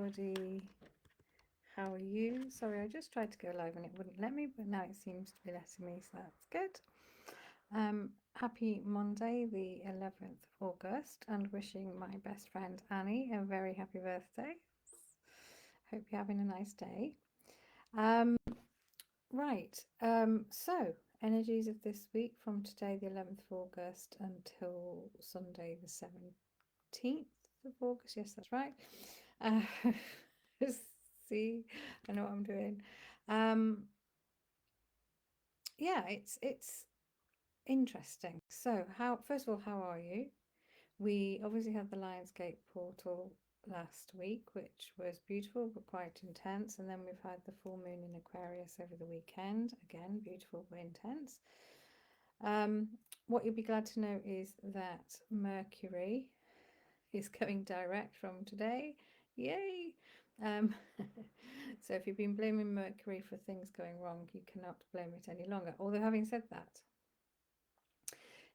everybody. How are you? Sorry, I just tried to go live and it wouldn't let me, but now it seems to be letting me, so that's good. Happy Monday, the 11th of August, and wishing my best friend Annie a very happy birthday. Hope you're having a nice day. So energies of this week from today, the 11th of August, until Sunday, the 17th of August. Yes, that's right. See, I know what I'm doing. Yeah, it's interesting. So, first of all, how are you? We obviously had the Lionsgate portal last week, which was beautiful but quite intense, and then we've had the full moon in Aquarius over the weekend. Again, beautiful but intense. What you'll be glad to know is that Mercury is going direct from today. Yay! So if you've been blaming Mercury for things going wrong, you cannot blame it any longer. Although having said that,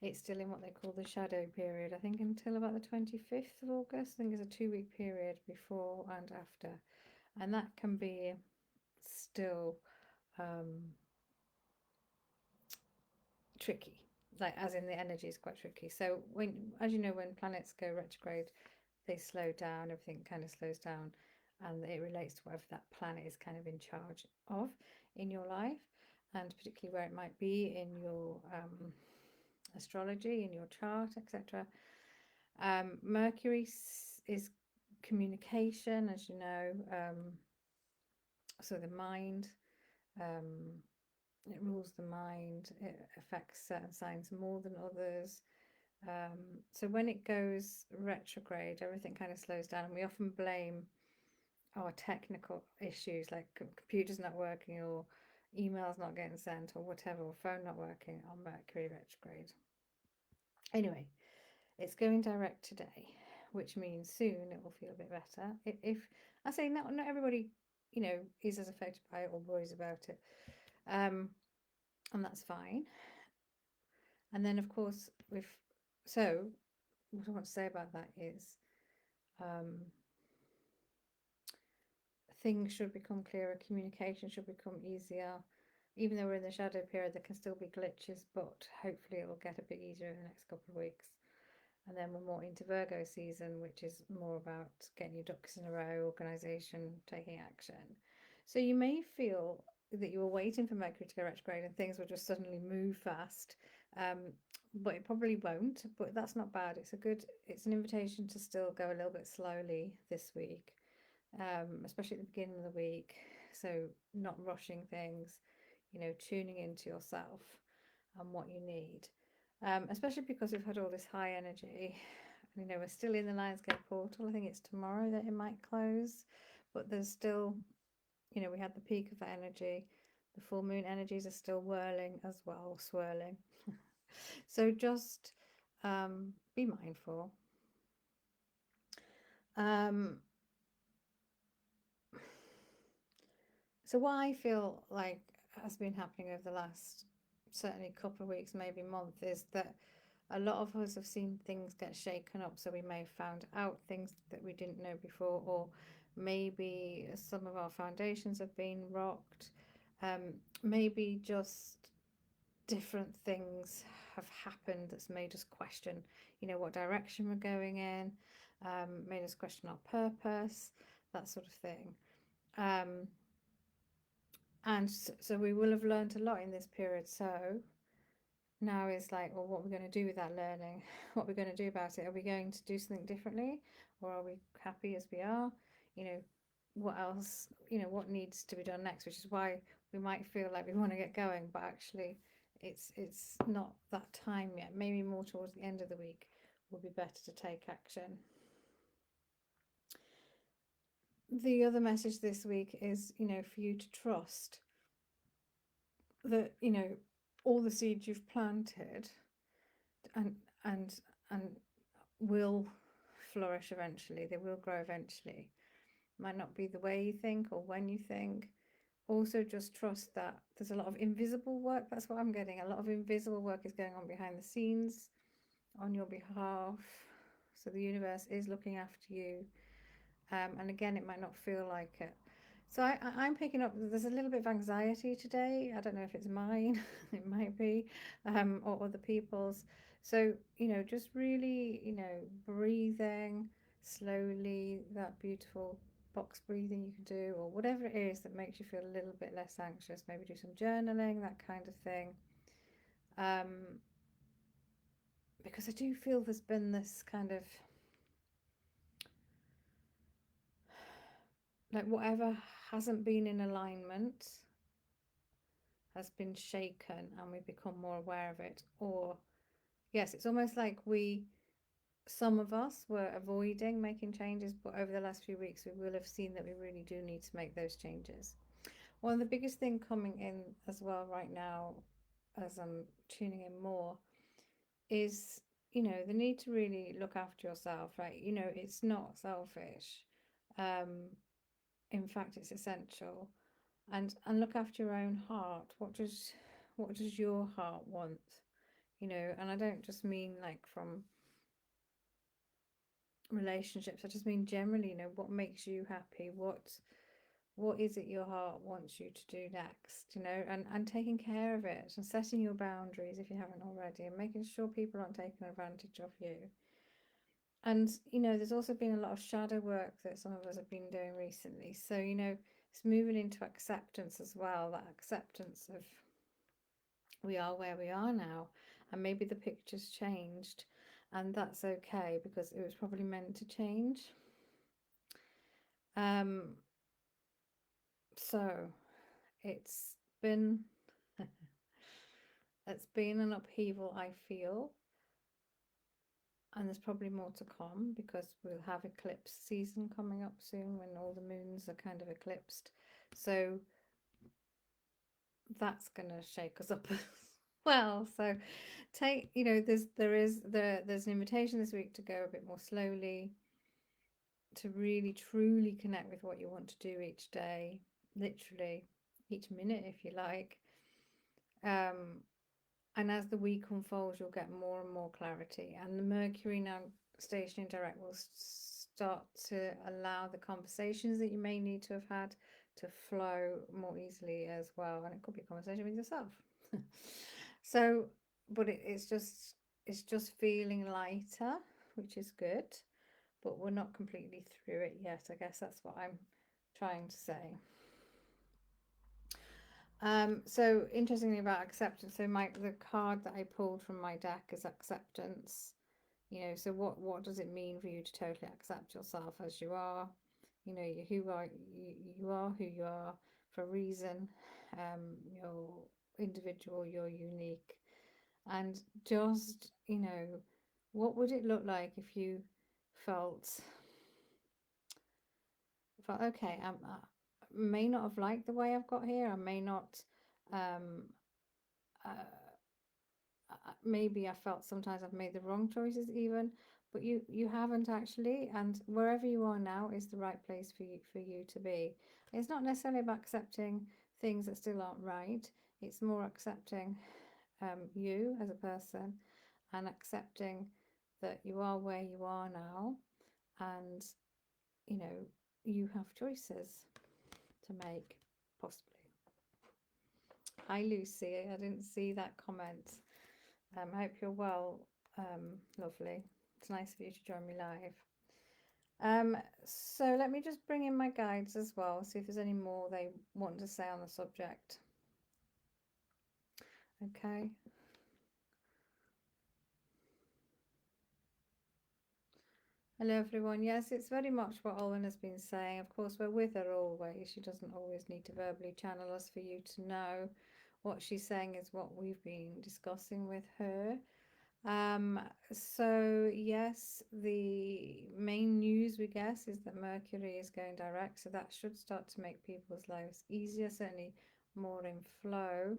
it's still in what they call the shadow period, I think until about the 25th of August. I think it's a 2-week period before and after. And that can be still tricky. Like, as in the energy is quite tricky. So as you know, when planets go retrograde, they slow down, everything kind of slows down, and it relates to whatever that planet is kind of in charge of in your life, and particularly where it might be in your astrology, in your chart, etc. Mercury is communication, as you know, so the mind, it rules the mind, it affects certain signs more than others. So when it goes retrograde, everything kind of slows down, and we often blame our technical issues, like computers not working or emails not getting sent or whatever, or phone not working, on Mercury retrograde. Anyway, it's going direct today, which means soon it will feel a bit better. If I say not everybody, is as affected by it or worries about it, and that's fine. And then, of course, what I want to say about that is things should become clearer, communication should become easier. Even though we're in the shadow period, there can still be glitches, but hopefully it will get a bit easier in the next couple of weeks. And then we're more into Virgo season, which is more about getting your ducks in a row, organisation, taking action. So you may feel that you were waiting for Mercury to go retrograde and things will just suddenly move fast, but it probably won't. But that's not bad. It's an invitation to still go a little bit slowly this week, especially at the beginning of the week. So not rushing things, tuning into yourself and what you need. Especially because we've had all this high energy. We're still in the Lionsgate portal. I think it's tomorrow that it might close, but there's still, we had the peak of the energy. The full moon energies are still whirling as well, swirling. So just be mindful. So what I feel like has been happening over the last certainly couple of weeks, maybe month, is that a lot of us have seen things get shaken up. So we may have found out things that we didn't know before, or maybe some of our foundations have been rocked. Maybe just different things have happened that's made us question, what direction we're going in, made us question our purpose, that sort of thing. And so we will have learned a lot in this period. So now is like, well, what are we going to do with that learning? What are we going to do about it? Are we going to do something differently, or are we happy as we are? What else, what needs to be done next, which is why we might feel like we want to get going, but actually it's not that time yet. Maybe more towards the end of the week will be better to take action. The other message this week is, for you to trust that, all the seeds you've planted and will flourish eventually. They will grow eventually. Might not be the way you think or when you think. Also, just trust that there's a lot of invisible work. That's what I'm getting. A lot of invisible work is going on behind the scenes on your behalf. So the universe is looking after you. And again, it might not feel like it. So I'm picking up, there's a little bit of anxiety today. I don't know if it's mine, it might be, or other people's. So, just really, breathing slowly, that beautiful box breathing you can do, or whatever it is that makes you feel a little bit less anxious. Maybe do some journaling, that kind of thing. Um, because I do feel there's been this kind of, like, whatever hasn't been in alignment has been shaken, and we've become more aware of it. Or, yes, it's almost like some of us were avoiding making changes, but over the last few weeks, we will have seen that we really do need to make those changes. One of the biggest thing coming in as well right now, as I'm tuning in more, is, the need to really look after yourself, right? It's not selfish. Um, in fact, it's essential. And look after your own heart. What does your heart want? And I don't just mean like from relationships. I just mean generally, what makes you happy? What is it your heart wants you to do next? And taking care of it and setting your boundaries if you haven't already, and making sure people aren't taking advantage of you. And there's also been a lot of shadow work that some of us have been doing recently. So it's moving into acceptance as well. That acceptance of, we are where we are now, and maybe the picture's changed, and that's okay, because it was probably meant to change. So it's been it's been an upheaval, I feel, and there's probably more to come, because we'll have eclipse season coming up soon, when all the moons are kind of eclipsed. So that's gonna shake us up as well. So there's an invitation this week to go a bit more slowly, to really truly connect with what you want to do each day, literally each minute if you like. And as the week unfolds, you'll get more and more clarity, and the Mercury now stationing direct will start to allow the conversations that you may need to have had to flow more easily as well. And it could be a conversation with yourself. So, but it's just feeling lighter, which is good, but we're not completely through it yet. I guess that's what I'm trying to say. So interestingly about acceptance, so the card that I pulled from my deck is acceptance. So what does it mean for you to totally accept yourself as you are? You are who you are for a reason. You're individual, you're unique. And just, what would it look like if you felt okay, I may not have liked the way I've got here. I may not, um, maybe I felt sometimes I've made the wrong choices even, but you haven't actually, and wherever you are now is the right place for you to be. It's not necessarily about accepting things that still aren't right. It's more accepting you as a person, and accepting that you are where you are now, and you know you have choices to make, possibly. Hi Lucy, I didn't see that comment. I hope you're well. Lovely. It's nice of you to join me live. So let me just bring in my guides as well, see if there's any more they want to say on the subject. Okay. Hello everyone. Yes, it's very much what Olwen has been saying. Of course, we're with her always. She doesn't always need to verbally channel us for you to know. What she's saying is what we've been discussing with her. So yes, the main news, we guess, is that Mercury is going direct, so that should start to make people's lives easier, certainly more in flow.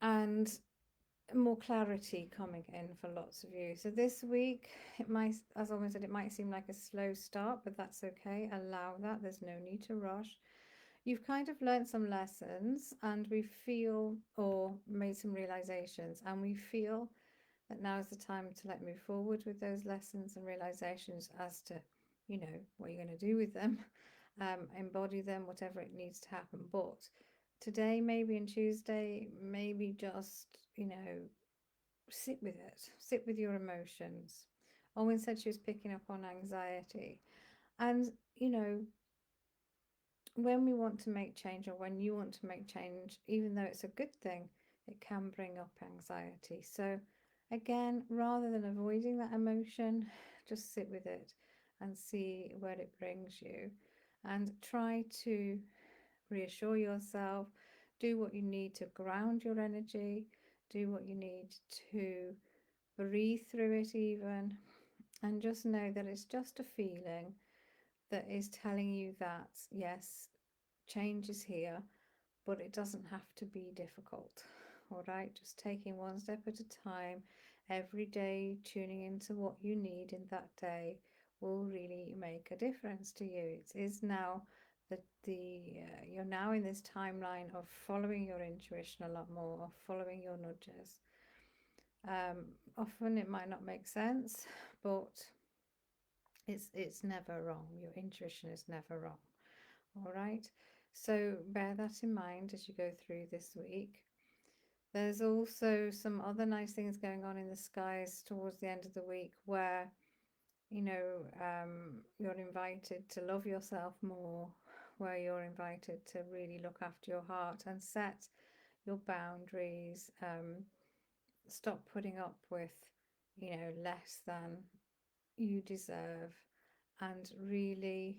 And more clarity coming in for lots of you. So this week, it might, as I said, it might seem like a slow start, but that's okay. Allow that. There's no need to rush. You've kind of learned some lessons, and we feel, or made some realizations, and we feel that now is the time to move forward with those lessons and realizations as to, what you're going to do with them, embody them, whatever it needs to happen. But today, maybe, and Tuesday, maybe just, sit with it, sit with your emotions. Owen said she was picking up on anxiety. And, when we want to make change, or when you want to make change, even though it's a good thing, it can bring up anxiety. So, again, rather than avoiding that emotion, just sit with it and see where it brings you. And try to reassure yourself, do what you need to ground your energy, do what you need to breathe through it, even, and just know that it's just a feeling that is telling you that, yes, change is here, but it doesn't have to be difficult. All right, just taking one step at a time, every day tuning into what you need in that day will really make a difference to you. It is now that you're now in this timeline of following your intuition a lot more, of following your nudges. Often it might not make sense, but it's never wrong. Your intuition is never wrong. All right, so bear that in mind as you go through this week. There's also some other nice things going on in the skies towards the end of the week where, you're invited to love yourself more, where you're invited to really look after your heart and set your boundaries. Stop putting up with, less than you deserve, and really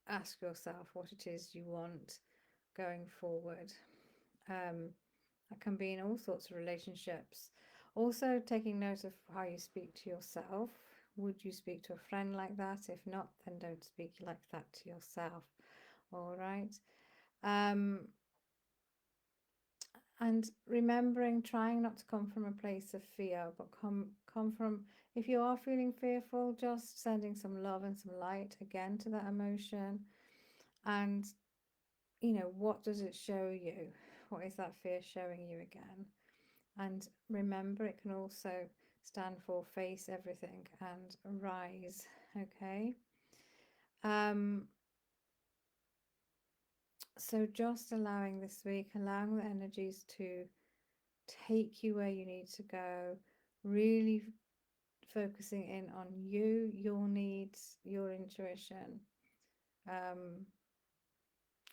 ask yourself what it is you want going forward. That can be in all sorts of relationships. Also, taking note of how you speak to yourself. Would you speak to a friend like that? If not, then don't speak like that to yourself. All right. And remembering, trying not to come from a place of fear, but come from, if you are feeling fearful, just sending some love and some light again to that emotion. And what does it show you? What is that fear showing you again? And remember, it can also stand for face everything and rise. Okay. So just allowing this week, allowing the energies to take you where you need to go, really focusing in on you, your needs, your intuition.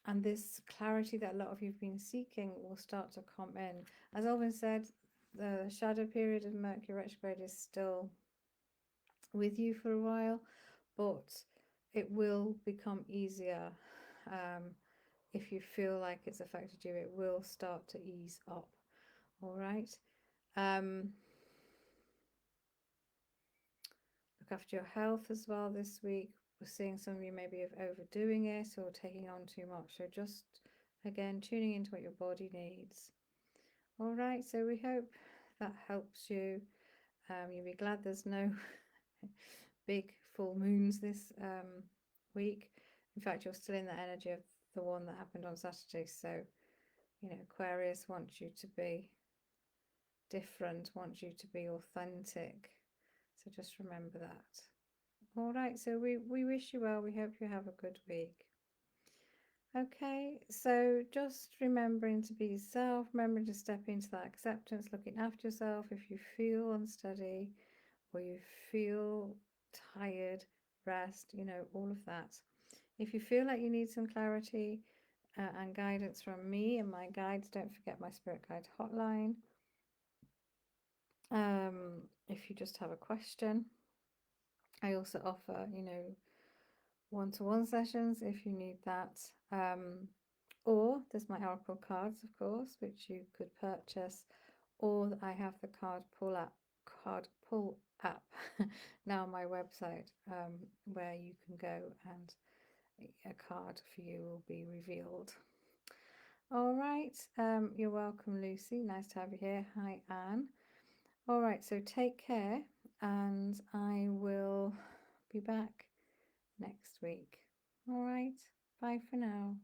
And this clarity that a lot of you've been seeking will start to come in. As Alvin said, the shadow period of Mercury retrograde is still with you for a while, but it will become easier. If you feel like it's affected you, it will start to ease up. All right. Look after your health as well this week. We're seeing some of you maybe of overdoing it or taking on too much. So just, again, tuning into what your body needs. All right, so we hope that helps you. You'll be glad there's no big full moons this week. In fact, you're still in the energy of the one that happened on Saturday. So, Aquarius wants you to be different, wants you to be authentic. So just remember that. All right, so we wish you well. We hope you have a good week. Okay, so just remembering to be yourself, remembering to step into that acceptance, looking after yourself. If you feel unsteady or you feel tired, rest, all of that. If you feel like you need some clarity and guidance from me and my guides, don't forget my Spirit Guide hotline. If you just have a question, I also offer, one-to-one sessions if you need that. Or there's my Oracle cards, of course, which you could purchase, or I have the card pull app now on my website, where you can go and a card for you will be revealed. All right, you're welcome, Lucy. Nice to have you here. Hi, Anne. All right, so take care, and I will be back next week. All right, bye for now.